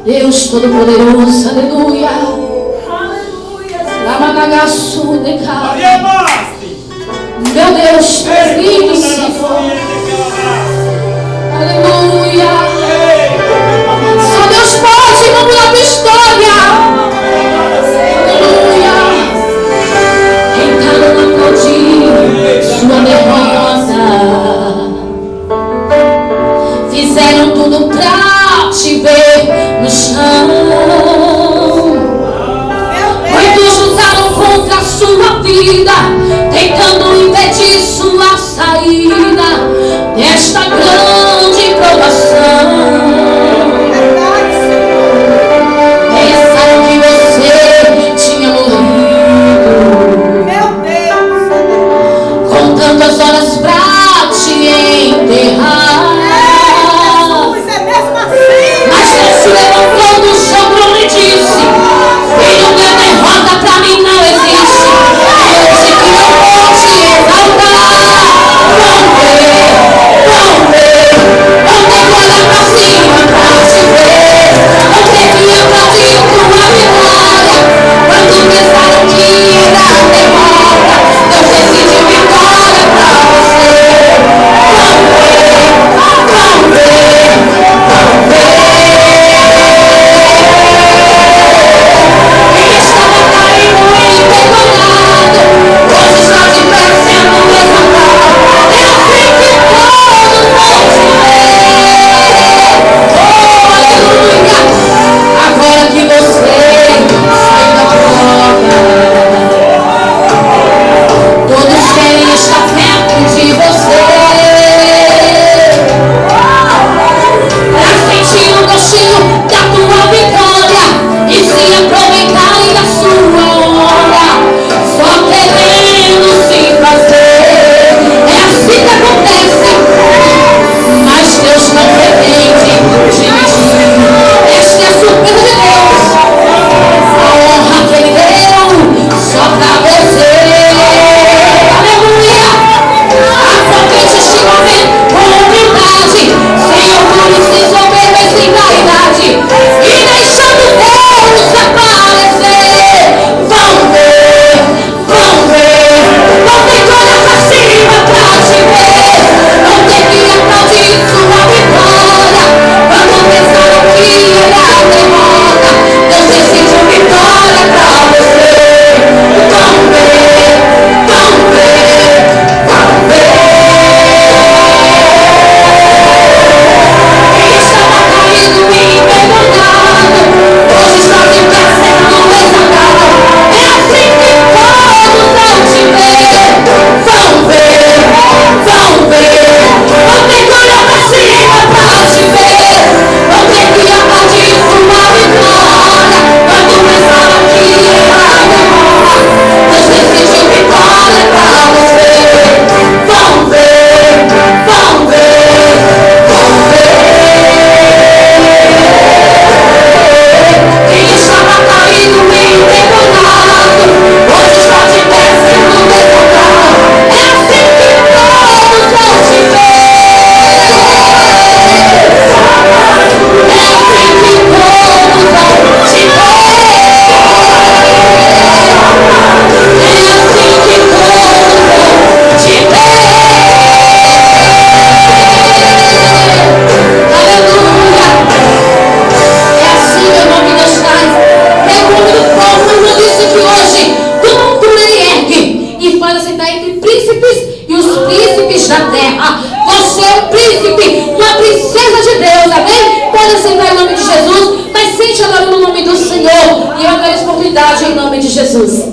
Deus Todo-Poderoso, aleluia. Lamanagaçu decai. Meu Deus, bendito Senhor. Aleluia. Só Deus pode mudar a tua história. Aleluia. Tentaram aplaudir sua derrota. Fizeram tudo pra te ver no chão. Muitos lutaram contra a sua vida, tentando impedir sua saída desta grande provação. Pensaram que você tinha morrido, contando as horas pra te enterrar. Mas Deus se levantou do chão e disse: filho, minha derrota pra mim não existe. Hoje que eu vou te exaltar. Vão ver, vão ter que olhar pra cima pra te ver. Vão ter que aplaudir tua vitória. Quando pensaram que era derrota, Deus decidiu vitória pra você. Vão ver, vão ver. Quem estava caindo e envergonhado, hoje está de pé sendo exaltado. É assim que todos vão te ver. Oh, aleluia. Agora que você sai da prova, todos querem estar perto de você, pra sentir o gostinho da tua vitória e se aproveitarem da sua honra, só querendo se fazer. É assim que acontece, mas Deus não pretende dividir. Esta é a surpresa de Deus, a honra que Ele deu só pra você. Aleluia. Aproveite este momento com humildade, sem orgulho, sem soberba e sem vaidade, e deixando Deus aparecer. Vão ver, vão ver, vão ter que olhar pra cima pra te ver. Vão ter que aplaudir sua vitória. Quando pensaram que era derrota, Deus decidiu vitória pra você. Vão ver, vão ver, vão ver. Quem estava caído e envergonhado, hoje está de pé sendo exaltado. É assim que todos vão te ver. Vão ver, vão ver. Vão ter que olhar pra cima pra te ver. Vão ter que aplaudir sua vitória. Quando pensaram que era derrota, Deus decidiu vitória pra você. Vão ver, vão ver, vão ver. Quem estava caído e envergonhado, hoje está de pé sendo exaltado. É assim que todos vão te ver. É assim que todos vão te ver. É assim que todos vão te ver. Aleluia. É assim, meu irmão, que Deus faz. Pergunta do povo, o irmão disse que hoje tudo Ele ergue e faz assentar entre príncipes e os príncipes da terra. Você é um príncipe, uma princesa de Deus, amém? Pode assentar em nome de Jesus, mas sente agora no nome do Senhor. E eu quero essa oportunidade em nome de Jesus.